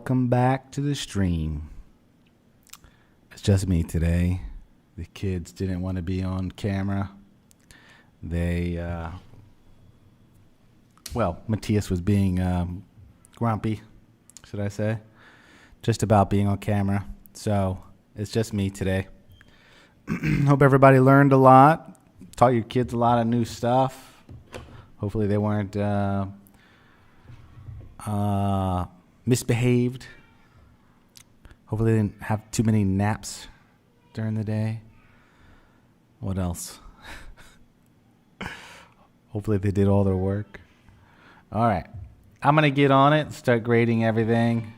welcome back to the stream. It's just me today. The kids didn't want to be on camera. Matthias was being grumpy, should I say, just about being on camera. So it's just me today. Hope everybody learned a lot, taught your kids a lot of new stuff. Hopefully they weren't misbehaved. Hopefully they didn't have too many naps during the day. What else? Hopefully they did all their work. All right. I'm going to get on it, start grading everything.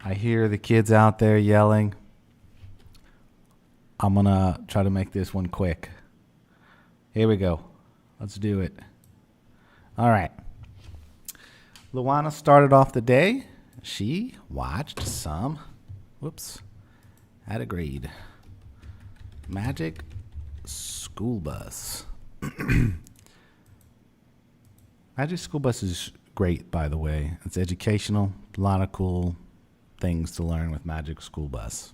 I hear the kids out there yelling. I'm going to try to make this one quick. Here we go. Let's do it. All right. Luana started off the day. She watched some, had a grade. Magic School Bus. Magic School Bus is great, by the way. It's educational. A lot of cool things to learn with Magic School Bus.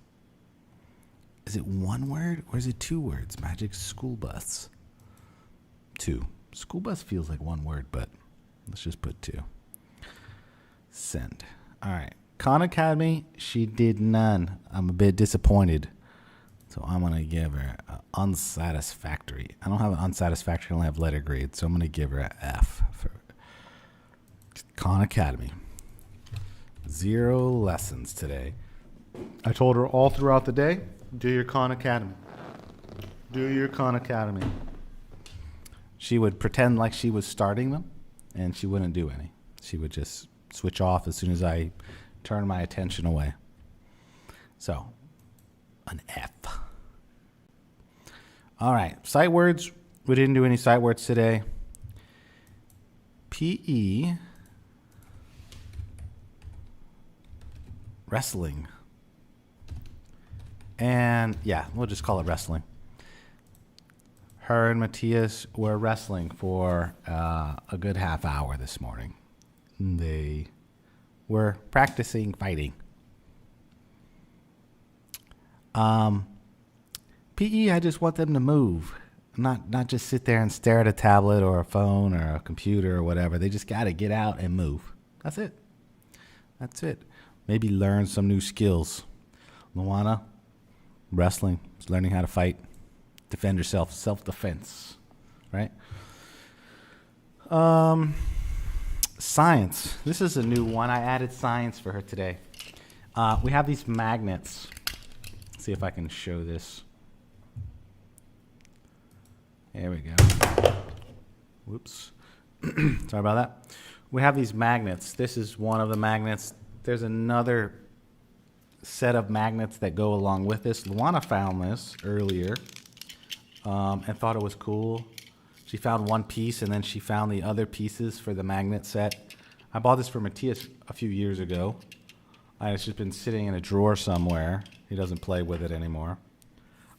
Is it one word or is it two words? Magic School Bus. Two. School bus feels like one word, but let's just put two. Send. All right. Khan Academy, she did none. I'm a bit disappointed. So I'm going to give her an unsatisfactory. I don't have an unsatisfactory. I only have letter grade. So I'm going to give her an F for Khan Academy. 0 lessons today. I told her all throughout the day, do your Khan Academy. Do your Khan Academy. She would pretend like she was starting them, and she wouldn't do any. She would just switch off as soon as I turned my attention away. So, an F. All right, sight words. We didn't do any sight words today. PE. Wrestling. And, yeah, we'll just call it wrestling. Her and Matthias were wrestling for a good half hour this morning. They were practicing fighting. PE, I just want them to move, not just sit there and stare at a tablet or a phone or a computer or whatever. They just got to get out and move. That's it. That's it. Maybe learn some new skills. Luana, wrestling, learning how to fight. Defend yourself, self-defense, right? Science. This is a new one. I added science for her today. We have these magnets. Let's see if I can show this. There we go. Whoops. Sorry about that. We have these magnets. This is one of the magnets. There's another set of magnets that go along with this. Luana found this earlier. And thought it was cool. She found one piece, and then she found the other pieces for the magnet set. I bought this for Matthias a few years ago. It's just been sitting in a drawer somewhere. He doesn't play with it anymore.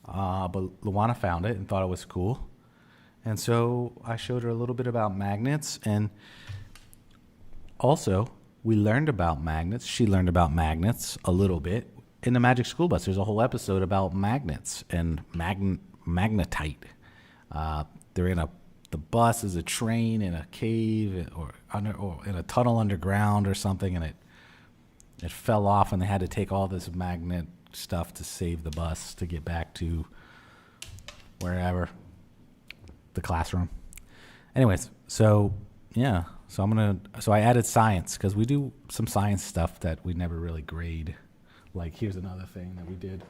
But Luana found it and thought it was cool. And so I showed her a little bit about magnets. And also, we learned about magnets. She learned about magnets a little bit. In the Magic School Bus, there's a whole episode about magnets and magnetite. The bus is a train in a cave or in a tunnel underground or something, and it fell off, and they had to take all this magnet stuff to save the bus to get back to wherever, the classroom. Anyways, so yeah, so I added science because we do some science stuff that we never really grade. Like here's another thing that we did.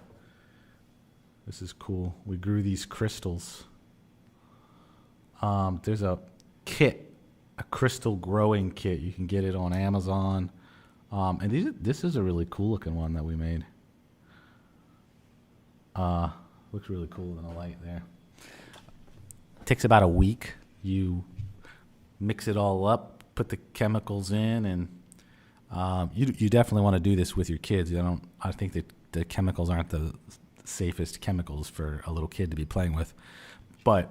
This is cool. We grew these crystals. There's a kit, a crystal growing kit. You can get it on Amazon. And this is a really cool looking one that we made. Looks really cool in the light there. Takes about a week. You mix it all up, put the chemicals in, and you definitely want to do this with your kids. I think that the chemicals aren't the safest chemicals for a little kid to be playing with, but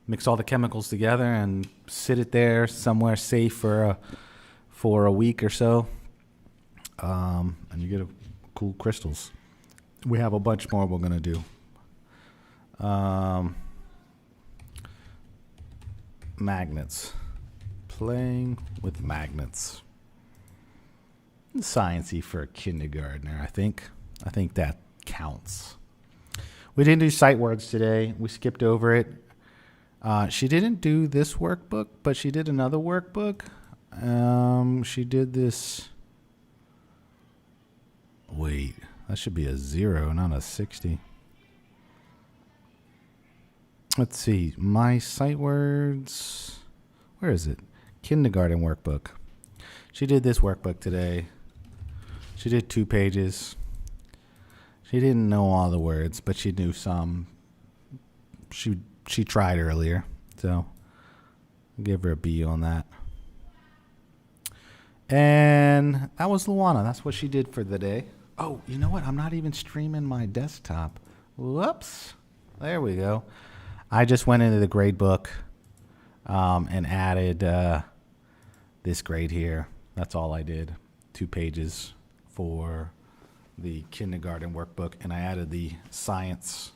mix all the chemicals together and sit it there somewhere safe for a week or so. and you get cool crystals. We have a bunch more we're going to do. Magnets. Playing with magnets. Sciencey for a kindergartner, I think. I think that counts. We didn't do sight words today. We skipped over it. She didn't do this workbook, but she did another workbook. She did this. Wait, that should be a 0, not a 60. Let's see. My sight words. Where is it? Kindergarten workbook. She did this workbook today. She did 2 pages. She didn't know all the words, but she knew some. She tried earlier, so I'll give her a B on that. And that was Luana. That's what she did for the day. Oh, you know what? I'm not even streaming my desktop. Whoops. There we go. I just went into the grade book and added this grade here. That's all I did. 2 pages for the kindergarten workbook, and I added the science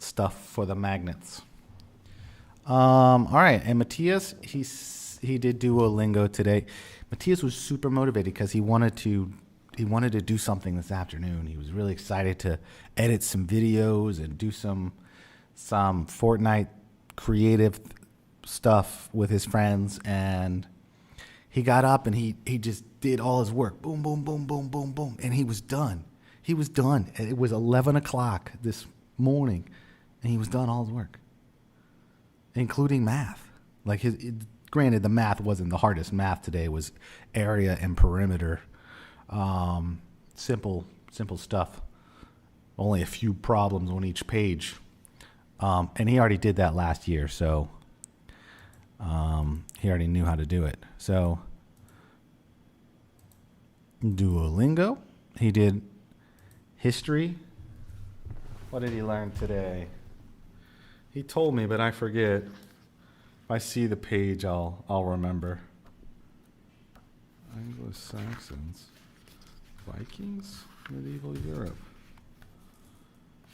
stuff for the magnets. All right, and Matthias, he did Duolingo today. Matthias was super motivated because he wanted to do something this afternoon. He was really excited to edit some videos and do some Fortnite creative stuff with his friends, and he got up and he just did all his work. Boom, boom, boom, boom, boom, boom. And he was done. He was done. It was 11 o'clock this morning, and he was done all his work, including math. Like granted, the math wasn't the hardest math today. It was area and perimeter. Simple stuff. Only a few problems on each page. And he already did that last year, so he already knew how to do it. So Duolingo. He did history. What did he learn today? He told me, but I forget. If I see the page, I'll remember. Anglo-Saxons. Vikings? Medieval Europe.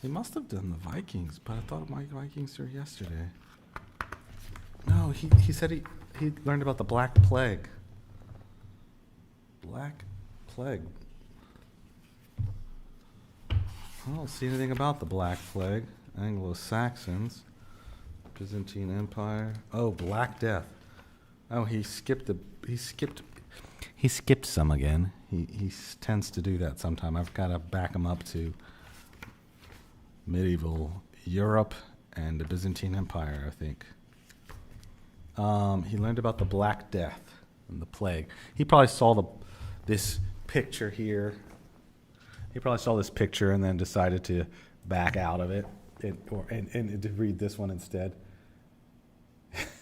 He must have done the Vikings, but I thought my Vikings were yesterday. No, he said he learned about the Black Plague. Black Plague. I don't see anything about the Black Plague. Anglo-Saxons. Byzantine Empire. Oh, Black Death. Oh, he skipped some again. He tends to do that sometime. I've got to back him up to medieval Europe and the Byzantine Empire, I think. He learned about the Black Death and the plague. He probably saw this picture here. He probably saw this picture and then decided to back out of it and to read this one instead.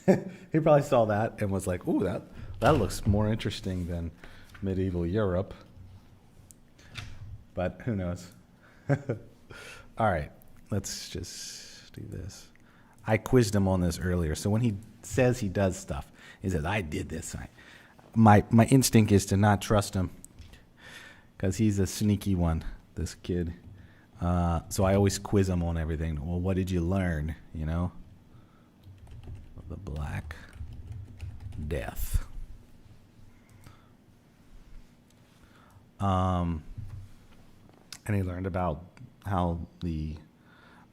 He probably saw that and was like, "Ooh, that looks more interesting than medieval Europe." But who knows? All right, let's just do this. I quizzed him on this earlier. So when he says he does stuff, he says, "I did this." My instinct is to not trust him because he's a sneaky one, this kid. So I always quiz him on everything. Well, what did you learn, you know? The Black Death. And he learned about how the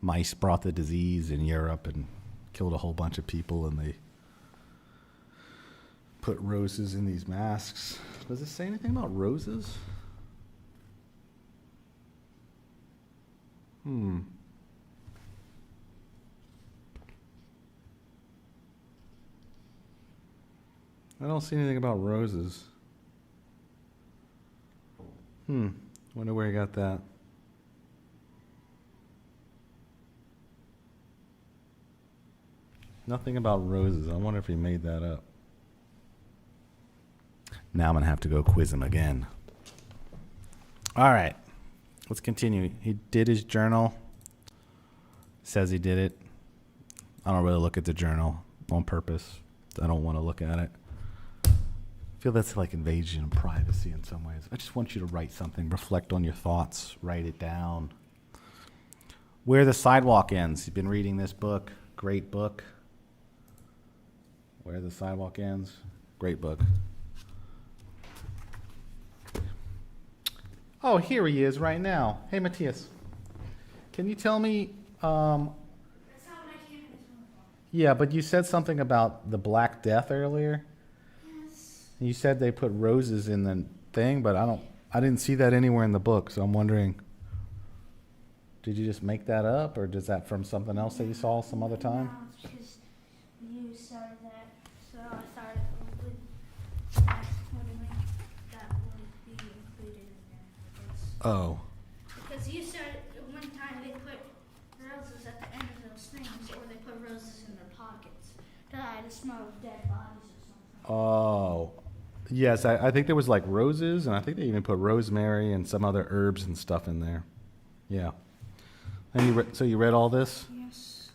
mice brought the disease in Europe and killed a whole bunch of people, and they put roses in these masks. Does it say anything about roses? I don't see anything about roses. Wonder where he got that. Nothing about roses. I wonder if he made that up. Now I'm going to have to go quiz him again. All right. Let's continue. He did his journal. Says he did it. I don't really look at the journal on purpose. I don't want to look at it. feel that's like invasion of privacy in some ways. I just want you to write something, reflect on your thoughts, write it down. Where the Sidewalk Ends. You've been reading this book. Great book. Where the Sidewalk Ends. Great book. Oh, here he is right now. Hey, Matthias. Can you tell me... That's not what I came in this room for. Yeah, but you said something about the Black Death earlier. Yes. You said they put roses in the thing, but I didn't see that anywhere in the book, so I'm wondering, did you just make that up, or is that from something else that you saw some other time? No, it's because you started that, so I thought it would, that would be included in there. Oh. Because you started, one time they put roses at the end of those things, or they put roses in their pockets to hide the smell of dead bodies or something. Oh. Yes, I think there was like roses, and I think they even put rosemary and some other herbs and stuff in there. Yeah. And so you read all this? Yes.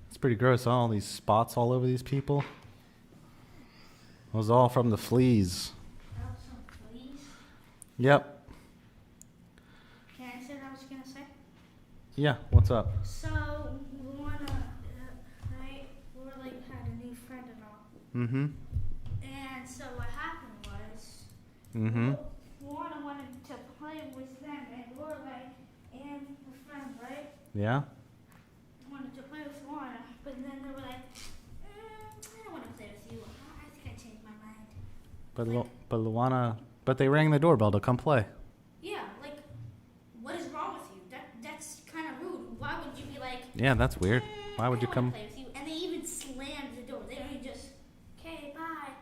It's pretty gross, all these spots all over these people. It was all from the fleas. That was some fleas. Yep. Can I say what I was going to say? Yeah, what's up? So, Luana, right, we were like, had a new friend and all. Mm-hmm. And so what happened was, Mm-hmm. Luana wanted to play with them, and Lorelai and her friend, right, Yeah? wanted to play with Luana, but then they were like, I don't want to play with you. I think I changed my mind. But Luana, but they rang the doorbell to come play. Yeah, like, what is wrong with you? That's kind of rude. Why would you be like, Yeah, that's weird. Why would I you don't come? wanna play with you? And they even slammed the door. They don't even just, okay, bye,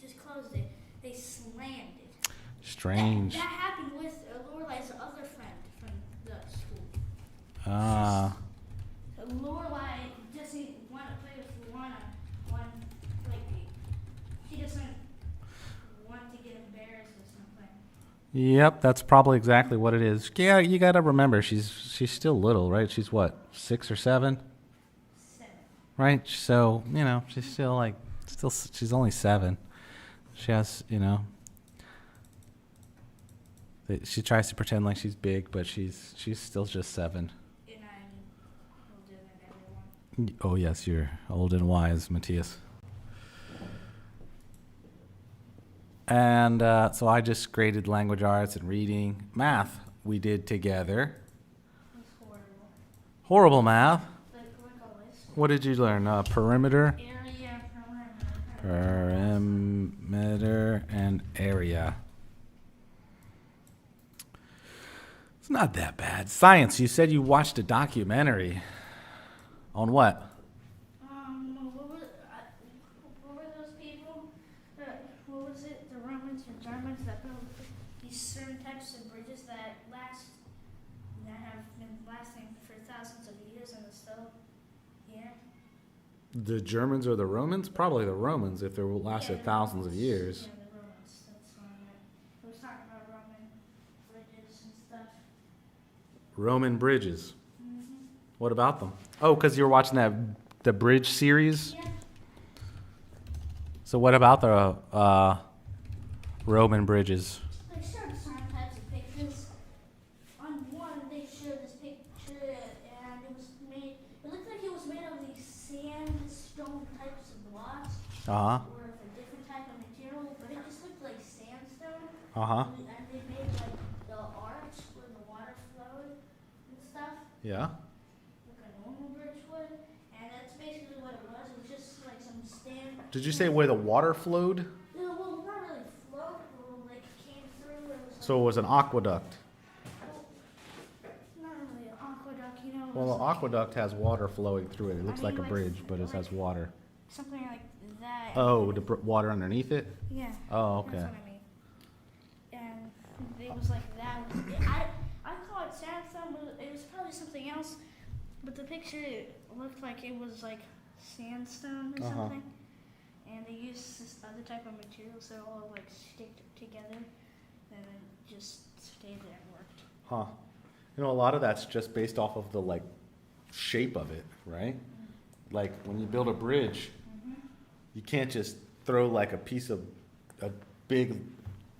just closed it. They slammed it. Strange. That happened with Lorelai's other friend from the school. Ah. So Lorelai doesn't want to play with Luana when, like, she doesn't want to get embarrassed or something. Yep, that's probably exactly what it is. Yeah, you got to remember she's still little, right? She's what, 6 or 7? 7. Right? So, she's still she's only 7. She has, she tries to pretend like she's big, but she's still just 7. And I'm older than everyone. Oh, yes, you're old and wise, Matthias. And so I just graded language arts and reading. Math we did together. It was horrible. Horrible math. Like always. What did you learn? Perimeter? Area, perimeter. Perimeter and area. It's not that bad. Science, you said you watched a documentary. On what? What were those people? What was it? The Romans or Germans that built these certain types of bridges that have been lasting for thousands of years and are still here. The Germans or the Romans? Probably the Romans if they lasted Yeah, thousands of Romans. years. Yeah, the Romans. That's what I meant. I was talking about Roman bridges and stuff. Roman bridges. Mm-hmm. What about them? Oh, because you were watching the bridge series? Yeah. So what about the Roman bridges? They showed certain types of pictures. On one, they showed this picture, and it looked like it was made of these sandstone types of blocks, Uh-huh. or of a different type of material, but it just looked like sandstone. Uh-huh. And they made like the arch where the water flowed and stuff, Yeah. like a normal bridge would, and that's basically what it was. It was just like some stand. Did you say where the water flowed? No, well, not really flowed, but like came through. It was like, So it was an aqueduct. not really an aqueduct, you know. it Well, was an like aqueduct has water flowing through it. It looks I like mean, a like, bridge, but it has water. something like that. Oh, the water underneath it? Yeah. Oh, okay. That's what I mean. And it was like that. I call it sandstone, but it was probably something else. But the picture looked like it was like sandstone or Uh-huh. something. And they used this other type of material, so it all like stick together, and it just stayed there and worked. Huh. A lot of that's just based off of the shape of it, right? Like when you build a bridge, Mm-hmm. you can't just throw like a piece of a big,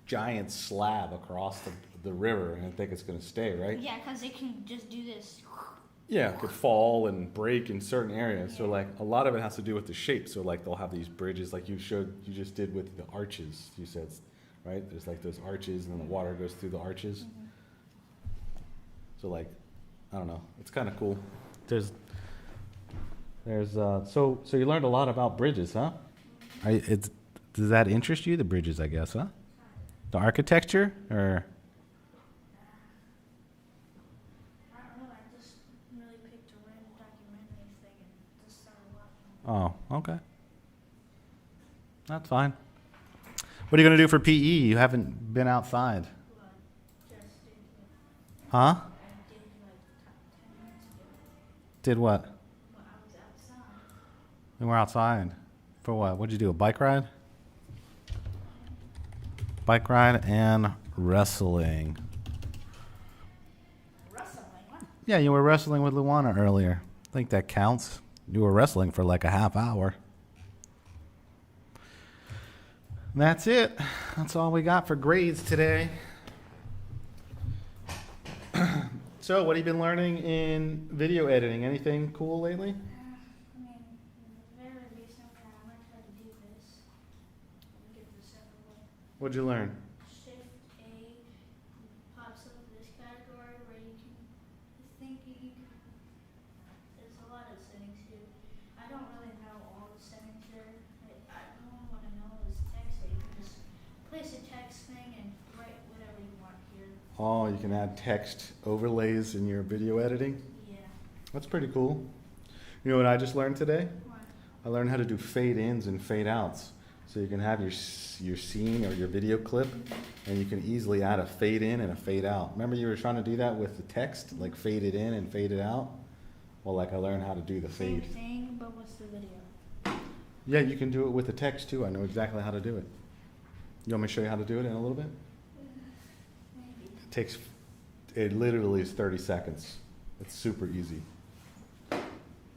giant slab across the river and think it's going to stay, right? Yeah, because they can just do this. Yeah, it could fall and break in certain areas. So like a lot of it has to do with the shape. So like they'll have these bridges like you just did with the arches, you said, right? There's like those arches and then the water goes through the arches. So like, I don't know, it's kind of cool. So you learned a lot about bridges, huh? Does that interest you, the bridges, I guess, huh? The architecture or? I don't know, I just really picked a random documentary thing and just started watching. Oh, okay. That's fine. What are you going to do for PE? You haven't been outside. Well, just did it. Huh? I did like 10 minutes ago. Did what? Well, I was outside. We were outside. For what? What'd you do, a bike ride? Bike ride and wrestling. Wrestling, what? Yeah, you were wrestling with Luana earlier. I think that counts. You were wrestling for like a half hour. And that's it. That's all we got for grades today. So, what have you been learning in video editing? Anything cool lately? I mean, very recently I learned how to do this. Let me get this out of the way. What'd you learn? Shift A pops up this category where you can there's a lot of settings here. I don't really know all the settings here. I don't want to know is text that you can just place a text thing and write whatever you want here. Oh, you can add text overlays in your video editing? Yeah. That's pretty cool. You know what I just learned today? What? I learned how to do fade ins and fade outs. So you can have your scene or your video clip, and you can easily add a fade in and a fade out. Remember you were trying to do that with the text, like fade it in and fade it out? Well, like I learned how to do the fade. Same thing, but what's the video? Yeah, you can do it with the text too. I know exactly how to do it. You want me to show you how to do it in a little bit? Maybe. It literally is 30 seconds. It's super easy.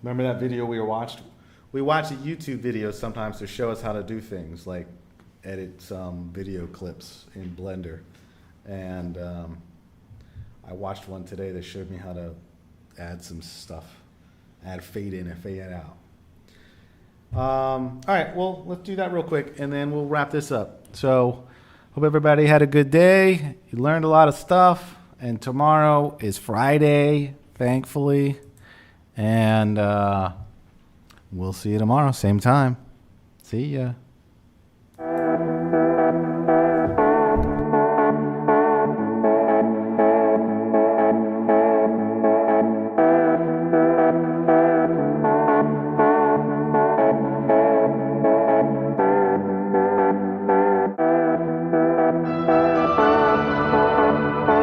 Remember that video we watched? We watch a YouTube video sometimes to show us how to do things, like edit some video clips in Blender. And I watched one today that showed me how to add some stuff, add fade in and fade out. All right, well, let's do that real quick, and then we'll wrap this up. So, hope everybody had a good day. You learned a lot of stuff, and tomorrow is Friday, thankfully. And we'll see you tomorrow, same time. See ya.